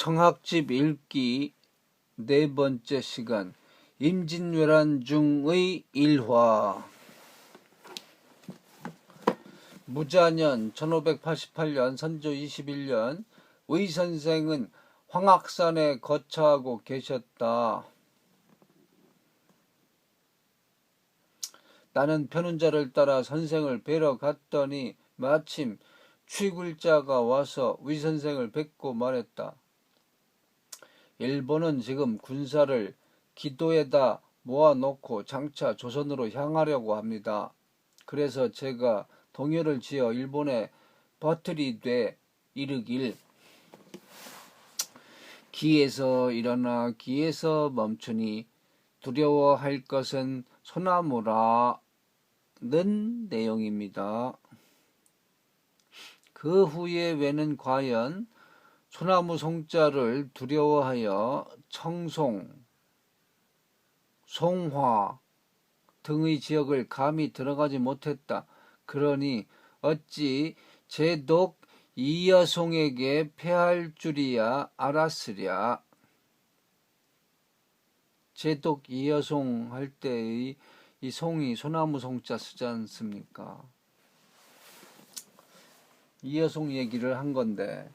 청학집 읽기 네 번째 시간 임진왜란 중의 일화. 무자년 1588년 선조 21년 의선생은 황악산에 거처하고 계셨다. 나는 편운자를 따라 선생을 뵈러 갔더니 마침 취굴자가 와서 의선생을 뵙고 말했다. 일본은 지금 군사를 기도에다 모아놓고 장차 조선으로 향하려고 합니다. 그래서 제가 동요를 지어 일본에 버틀이되 이르길, 기에서 일어나 기에서 멈추니 두려워할 것은 소나무라는 내용입니다. 그 후에 왜는 과연 소나무 송자를 두려워하여 청송, 송화 등의 지역을 감히 들어가지 못했다. 그러니 어찌 제독 이여송에게 패할 줄이야 알았으랴. 제독 이여송 할 때의 이 송이 소나무 송자 쓰지 않습니까? 이여송 얘기를 한 건데,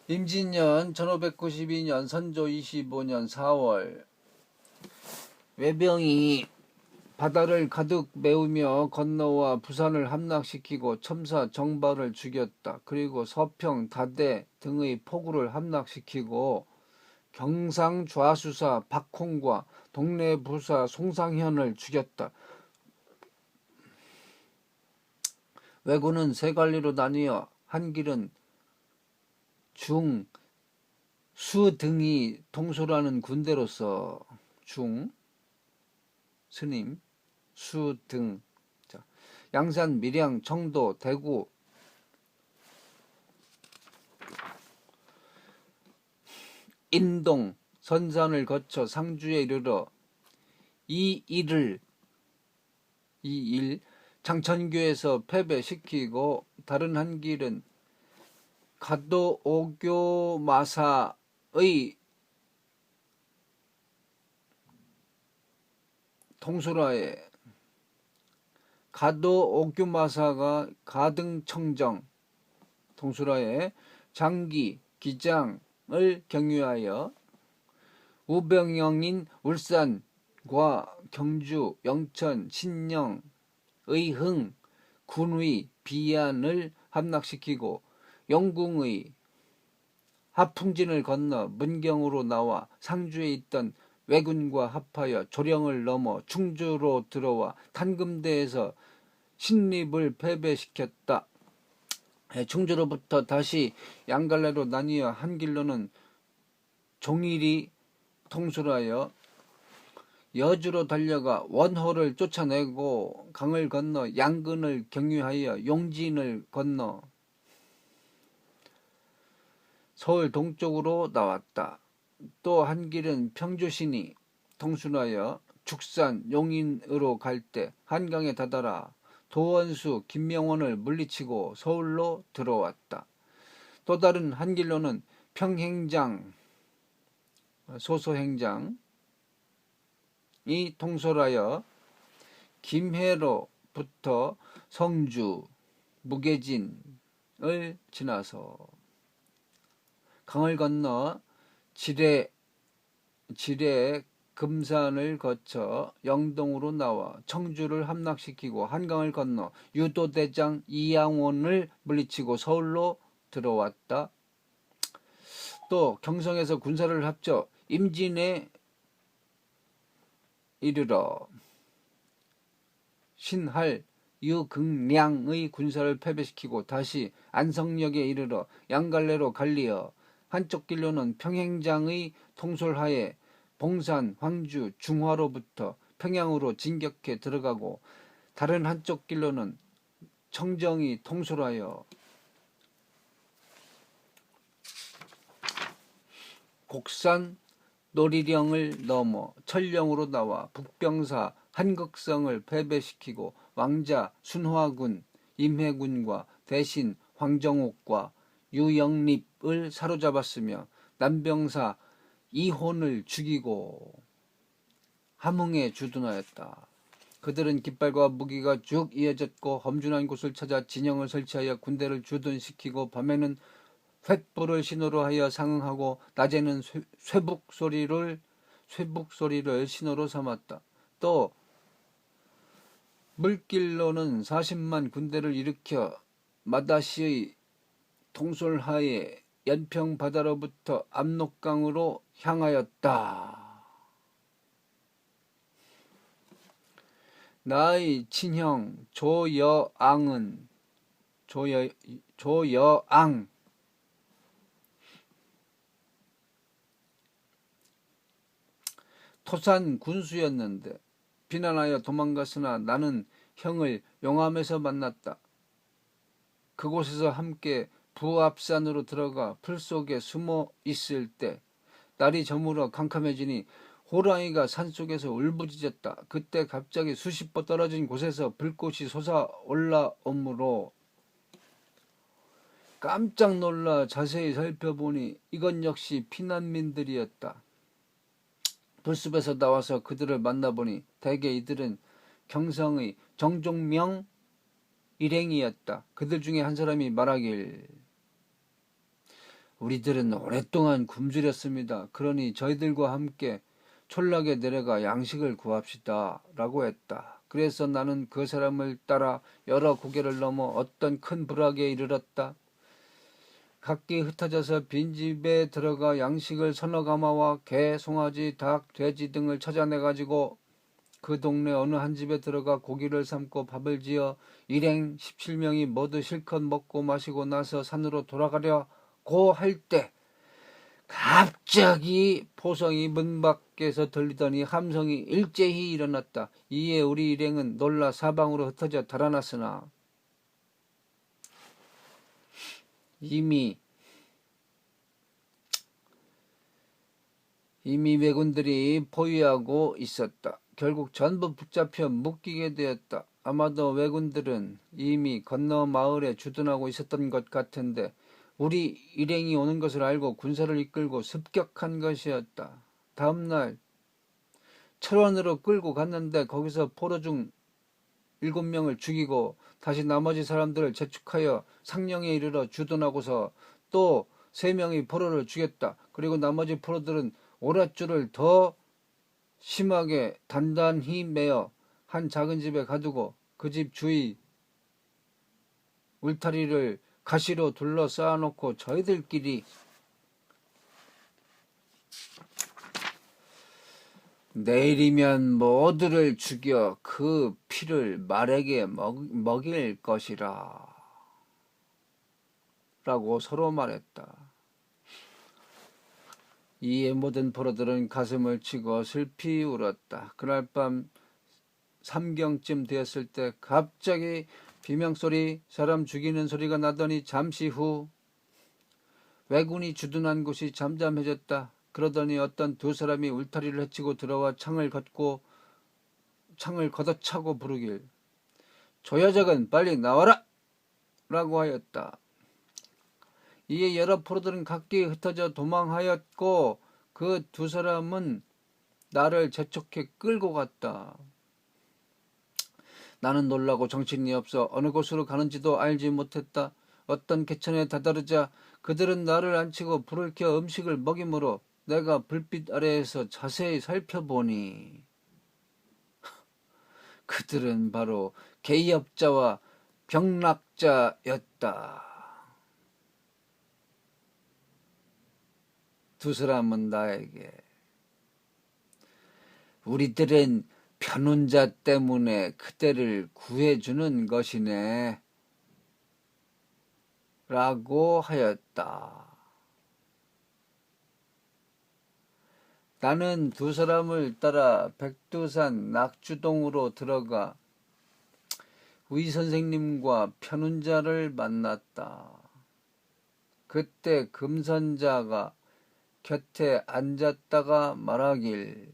임진년 1592년 선조 25년 4월 외병이 바다를 가득 메우며 건너와 부산을 함락시키고 첨사 정발을 죽였다. 그리고 서평, 다대 등의 포구를 함락시키고 경상 좌수사 박홍과 동래 부사 송상현을 죽였다. 왜군은 세 갈리로 나뉘어 한 길은 중, 수 등이 통솔하는 군대로서 중, 스님, 수 등, 양산, 밀양, 청도, 대구, 인동, 선산을 거쳐 상주에 이르러 이 일 장천교에서 패배시키고 다른 한 길은 가도 오교마사의 통솔하에 가도 오교마사가 가등청정 통솔하에 장기 기장을 경유하여 우병영인 울산과 경주, 영천, 신영, 의흥, 군의, 비안을 함락시키고 영궁의 하풍진을 건너 문경으로 나와 상주에 있던 왜군과 합하여 조령을 넘어 충주로 들어와 탄금대에서 신립을 패배시켰다. 충주로부터 다시 양갈래로 나뉘어 한 길로는 종일이 통솔하여 여주로 달려가 원호를 쫓아내고 강을 건너 양근을 경유하여 용진을 건너 서울 동쪽으로 나왔다. 또 한 길은 평주신이 통솔하여 축산, 용인으로 갈 때 한강에 다다라 도원수, 김명원을 물리치고 서울로 들어왔다. 또 다른 한 길로는 평행장, 소소행장이 통솔하여 김해로부터 성주, 무계진을 지나서 강을 건너 지뢰 금산을 거쳐 영동으로 나와 청주를 함락시키고 한강을 건너 유도대장 이양원을 물리치고 서울로 들어왔다. 또 경성에서 군사를 합쳐 임진에 이르러 신할 유긍량의 군사를 패배시키고 다시 안성역에 이르러 양갈래로 갈리어 한쪽 길로는 평행장의 통솔하에 봉산, 황주, 중화로부터 평양으로 진격해 들어가고 다른 한쪽 길로는 청정이 통솔하여 곡산, 노리령을 넘어 천령으로 나와 북병사 한극성을 패배시키고 왕자, 순화군, 임해군과 대신 황정옥과 유영립을 사로잡았으며 남병사 이혼을 죽이고 함흥에 주둔하였다. 그들은 깃발과 무기가 쭉 이어졌고 험준한 곳을 찾아 진영을 설치하여 군대를 주둔시키고 밤에는 횃불을 신호로 하여 상응하고 낮에는 쇠북 소리를 신호로 삼았다. 또 물길로는 40만 군대를 일으켜 마다시의 통솔하에 연평 바다로부터 압록강으로 향하였다. 나의 친형 조여앙 토산 군수였는데 비난하여 도망갔으나 나는 형을 용암에서 만났다. 그곳에서 함께 부압산으로 들어가 풀 속에 숨어 있을 때 날이 저물어 캄캄해지니 호랑이가 산속에서 울부짖었다. 그때 갑자기 수십 보 떨어진 곳에서 불꽃이 솟아 올라오므로 깜짝 놀라 자세히 살펴보니 이건 역시 피난민들이었다. 불숲에서 나와서 그들을 만나보니 대개 이들은 경성의 정종명 일행이었다. 그들 중에 한 사람이 말하길, 우리들은 오랫동안 굶주렸습니다. 그러니 저희들과 함께 촌락에 내려가 양식을 구합시다 라고 했다. 그래서 나는 그 사람을 따라 여러 고개를 넘어 어떤 큰 부락에 이르렀다. 각기 흩어져서 빈집에 들어가 양식을 서너 가마와 개, 송아지, 닭, 돼지 등을 찾아내가지고 그 동네 어느 한 집에 들어가 고기를 삶고 밥을 지어 일행 17명이 모두 실컷 먹고 마시고 나서 산으로 돌아가려고 할 때 갑자기 포성이 문 밖에서 들리더니 함성이 일제히 일어났다. 이에 우리 일행은 놀라 사방으로 흩어져 달아났으나 이미 왜군들이 포위하고 있었다. 결국 전부 붙잡혀 묶이게 되었다. 아마도 왜군들은 이미 건너 마을에 주둔하고 있었던 것 같은데 우리 일행이 오는 것을 알고 군사를 이끌고 습격한 것이었다. 다음날 철원으로 끌고 갔는데 거기서 포로 중 7명을 죽이고 다시 나머지 사람들을 재촉하여 상령에 이르러 주둔하고서 또 3명의 포로를 죽였다. 그리고 나머지 포로들은 오랏줄을 더 심하게 단단히 매어 한 작은 집에 가두고 그 집 주위 울타리를 가시로 둘러 쌓아놓고 저희들끼리 내일이면 모두를 죽여 그 피를 말에게 먹일 것이라 라고 서로 말했다. 이에 모든 포로들은 가슴을 치고 슬피 울었다. 그날 밤 3경쯤 되었을 때 갑자기 비명소리, 사람 죽이는 소리가 나더니 잠시 후 왜군이 주둔한 곳이 잠잠해졌다. 그러더니 어떤 두 사람이 울타리를 헤치고 들어와 창을 걷어차고 부르길, 조여적은 빨리 나와라! 라고 하였다. 이에 여러 포로들은 각기 흩어져 도망하였고 그 두 사람은 나를 재촉해 끌고 갔다. 나는 놀라고 정신이 없어 어느 곳으로 가는지도 알지 못했다. 어떤 개천에 다다르자 그들은 나를 앉히고 불을 켜 음식을 먹이므로 내가 불빛 아래에서 자세히 살펴보니 그들은 바로 개업자와 병락자였다. 두 사람은 나에게, 우리들은 편운자 때문에 그대를 구해주는 것이네 라고 하였다. 나는 두 사람을 따라 백두산 낙주동으로 들어가 위 선생님과 편운자를 만났다. 그때 금선자가 곁에 앉았다가 말하길,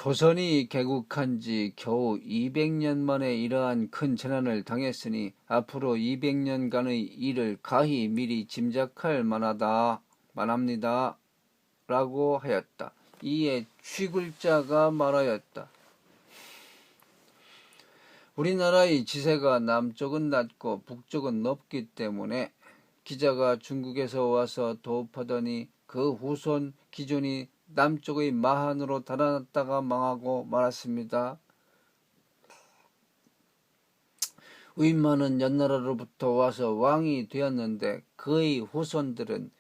조선이 개국한 지 겨우 200년 만에 이러한 큰 재난을 당했으니 앞으로 200년간의 일을 가히 미리 짐작할 만합니다. 라고 하였다. 이에 취글자가 말하였다. 우리나라의 지세가 남쪽은 낮고 북쪽은 높기 때문에 기자가 중국에서 와서 도읍하더니 그 후손 기존이 남쪽의 마한으로 달아났다가 망하고 말았습니다. 위만은 연나라로부터 와서 왕이 되었는데 그의 후손들은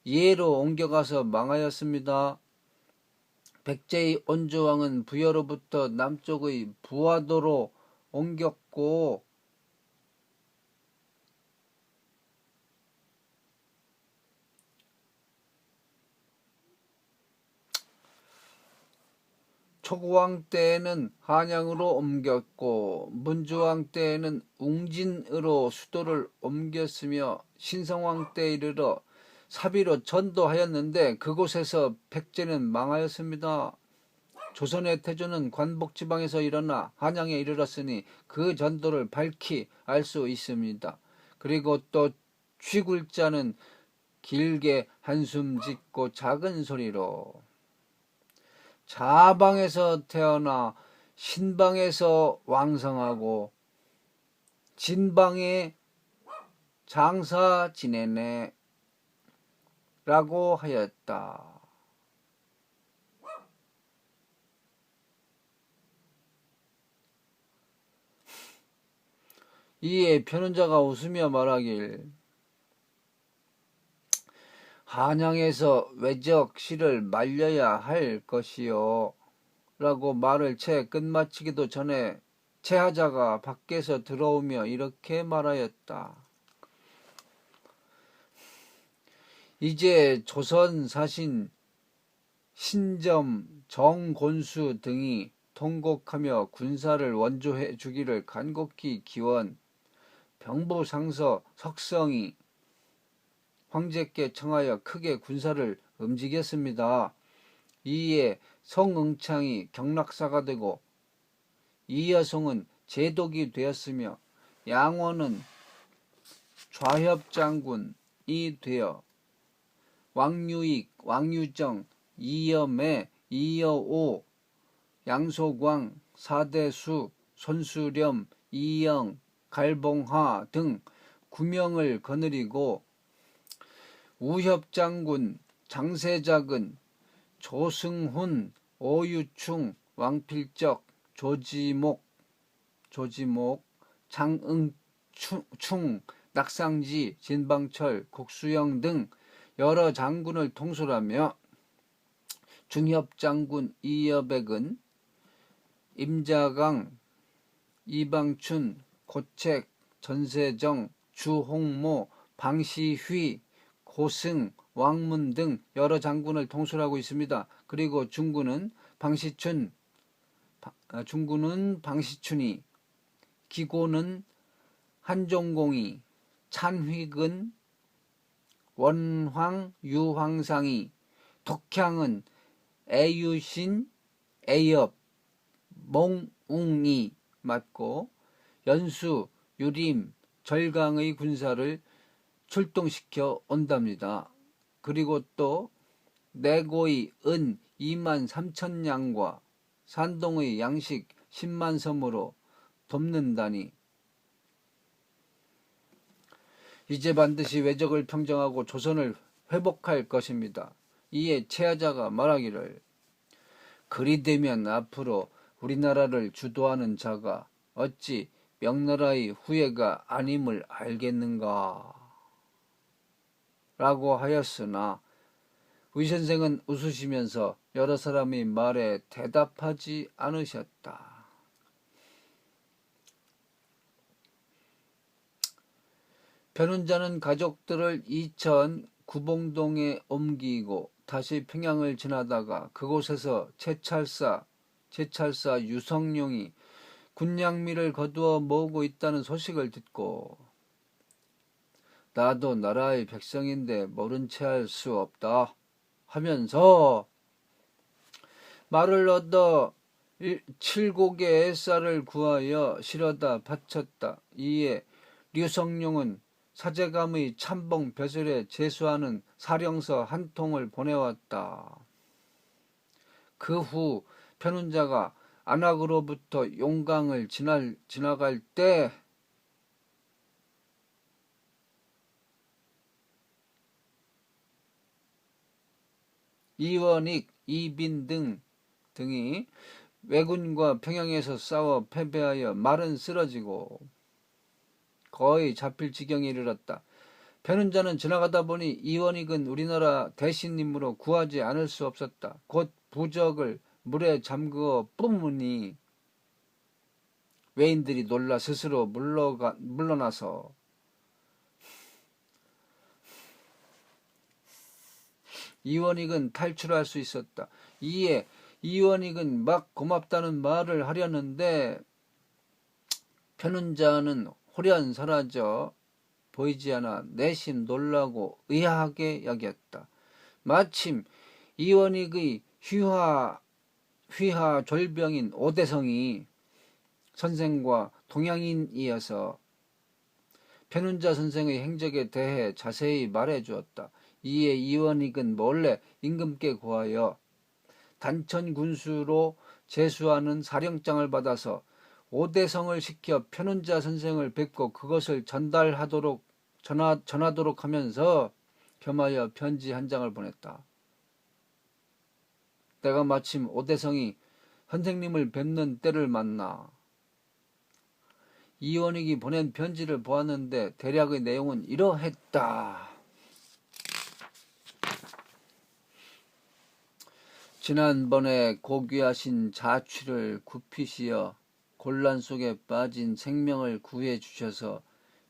예로 옮겨가서 망하였습니다. 백제의 온조왕은 부여로부터 남쪽의 부화도로 옮겼고 초구왕 때에는 한양으로 옮겼고 문주왕 때에는 웅진으로 수도를 옮겼으며 신성왕 때에 이르러 사비로 전도하였는데 그곳에서 백제는 망하였습니다. 조선의 태조는 관복지방에서 일어나 한양에 이르렀으니 그 전도를 밝히 알 수 있습니다. 그리고 또 취굴자는 길게 한숨 짓고 작은 소리로 자방에서 태어나 신방에서 왕성하고 진방에 장사 지내네 라고 하였다. 이에 변호자가 웃으며 말하길 한양에서 외적 시를 말려야 할 것이요 라고 말을 채 끝마치기도 전에 채하자가 밖에서 들어오며 이렇게 말하였다. 이제 조선 사신 신점, 정곤수 등이 통곡하며 군사를 원조해 주기를 간곡히 기원, 병부상서 석성이 황제께 청하여 크게 군사를 움직였습니다. 이에 성응창이 경락사가 되고 이여송은 제독이 되었으며 양원은 좌협장군이 되어 왕유익, 왕유정, 이여매, 이여오, 양소광, 사대수, 손수렴, 이영, 갈봉하 등 9명을 거느리고 우협장군, 장세작은 조승훈, 오유충, 왕필적, 조지목, 장응충, 낙상지, 진방철, 국수영 등 여러 장군을 통솔하며 중협장군 이여백은 임자강, 이방춘, 고책, 전세정, 주홍모, 방시휘, 고승, 왕문 등 여러 장군을 통솔하고 있습니다. 그리고 중군은 방시춘이, 기고는 한종공이, 찬휘근, 원황, 유황상이, 독향은 애유신, 애엽, 몽웅이 맡고 연수, 유림, 절강의 군사를 출동시켜 온답니다. 그리고 또 내고의 은 2만 3천 냥과 산동의 양식 10만 섬으로 돕는다니 이제 반드시 외적을 평정하고 조선을 회복할 것입니다. 이에 채하자가 말하기를 그리 되면 앞으로 우리나라를 주도하는 자가 어찌 명나라의 후예가 아님을 알겠는가? 라고 하였으나 의선생은 웃으시면서 여러 사람의 말에 대답하지 않으셨다. 변운자는 가족들을 이천 구봉동에 옮기고 다시 평양을 지나다가 그곳에서 채찰사 유성룡이 군량미를 거두어 모으고 있다는 소식을 듣고 나도 나라의 백성인데 모른 채 할 수 없다 하면서 말을 얻어 7곡의 쌀을 구하여 실어다 바쳤다. 이에 류성룡은 사제감의 참봉 벼슬에 제수하는 사령서 한 통을 보내왔다. 그 후 편운자가 안악으로부터 용강을 지나갈 때 이원익, 이빈 등이 왜군과 평양에서 싸워 패배하여 말은 쓰러지고 거의 잡힐 지경에 이르렀다. 편운자는 지나가다 보니 이원익은 우리나라 대신님으로 구하지 않을 수 없었다. 곧 부적을 물에 잠그어 뿜으니 외인들이 놀라 스스로 물러나서 이원익은 탈출할 수 있었다. 이에 이원익은 막 고맙다는 말을 하려는데 편운자는 호련 사라져 보이지 않아 내심 놀라고 의아하게 여겼다. 마침 이원익의 휘하 졸병인 오대성이 선생과 동양인이어서 편운자 선생의 행적에 대해 자세히 말해 주었다. 이에 이원익은 몰래 임금께 구하여 단천 군수로 제수하는 사령장을 받아서 오대성을 시켜 편운자 선생을 뵙고 그것을 전하도록 하면서 겸하여 편지 한 장을 보냈다. 내가 마침 오대성이 선생님을 뵙는 때를 만나 이원익이 보낸 편지를 보았는데 대략의 내용은 이러했다. 지난번에 고귀하신 자취를 굽히시어 곤란 속에 빠진 생명을 구해 주셔서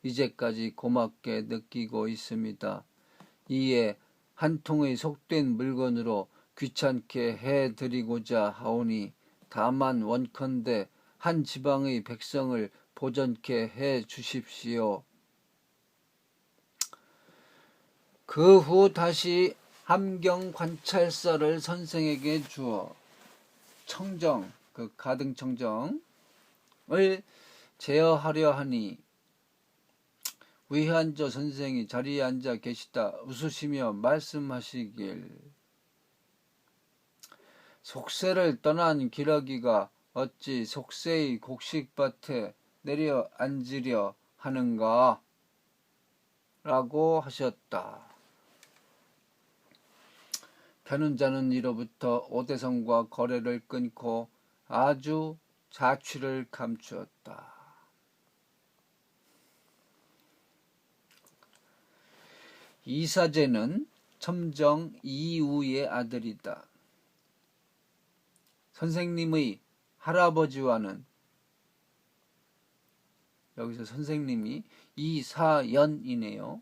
이제까지 고맙게 느끼고 있습니다. 이에 한 통의 속된 물건으로 귀찮게 해드리고자 하오니 다만 원컨대 한 지방의 백성을 보전케 해 주십시오. 그 후 다시 함경 관찰사를 선생에게 주어 청정, 그 가등청정을 제어하려 하니 위한저 선생이 자리에 앉아 계시다 웃으시며 말씀하시길 속세를 떠난 기러기가 어찌 속세의 곡식밭에 내려 앉으려 하는가? 라고 하셨다. 편운자는 이로부터 오대성과 거래를 끊고 아주 자취를 감추었다. 이사제는 첨정 이우의 아들이다. 선생님의 할아버지와는 여기서 선생님이 이사연이네요.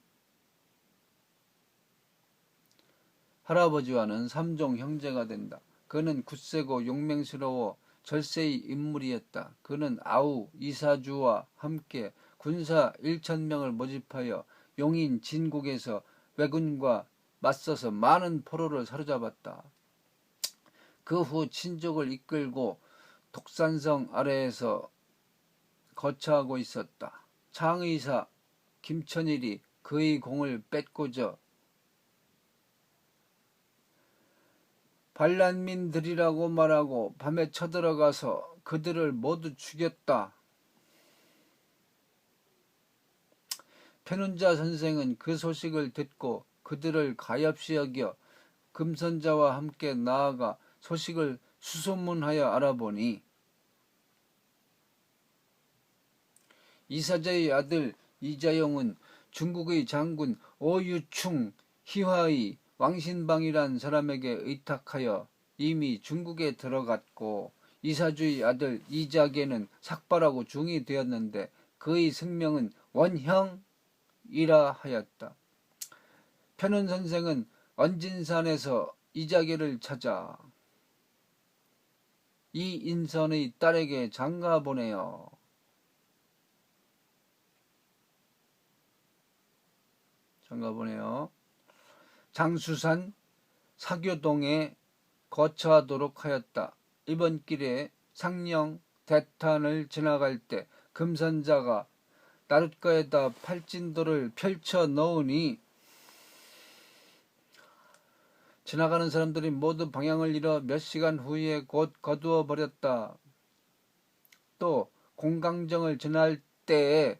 할아버지와는 삼종 형제가 된다. 그는 굳세고 용맹스러워 절세의 인물이었다. 그는 아우 이사주와 함께 군사 1,000명을 모집하여 용인 진국에서 왜군과 맞서서 많은 포로를 사로잡았다. 그 후 친족을 이끌고 독산성 아래에서 거처하고 있었다. 창의사 김천일이 그의 공을 뺏고자 반란민들이라고 말하고 밤에 쳐들어가서 그들을 모두 죽였다. 편운자 선생은 그 소식을 듣고 그들을 가엾이 여겨 금선자와 함께 나아가 소식을 수소문하여 알아보니 이사제의 아들 이자용은 중국의 장군 오유충 희화의 왕신방이란 사람에게 의탁하여 이미 중국에 들어갔고 이사주의 아들 이자계는 삭발하고 중이 되었는데 그의 승명은 원형이라 하였다. 편운 선생은 언진산에서 이자계를 찾아 이 인선의 딸에게 장가 보내요. 장수산 사교동에 거처하도록 하였다. 이번 길에 상령, 대탄을 지나갈 때 금선자가 나룻가에다 팔진도를 펼쳐 놓으니 지나가는 사람들이 모두 방향을 잃어 몇 시간 후에 곧 거두어 버렸다. 또 공강정을 지날 때에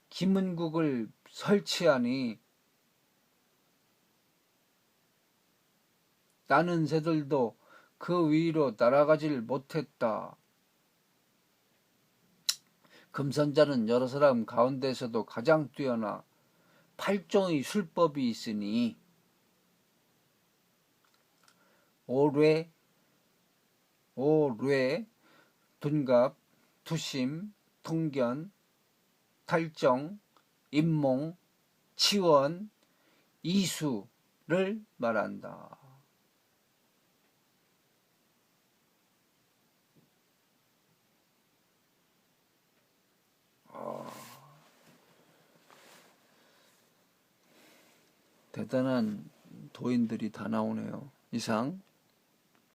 김은국을 설치하니 나는 새들도 그 위로 날아가질 못했다. 금선자는 여러 사람 가운데서도 가장 뛰어나 8종의 술법이 있으니 오뢰, 둔갑, 투심, 통견, 탈정, 임몽, 치원, 이수를 말한다. 대단한 도인들이 다 나오네요. 이상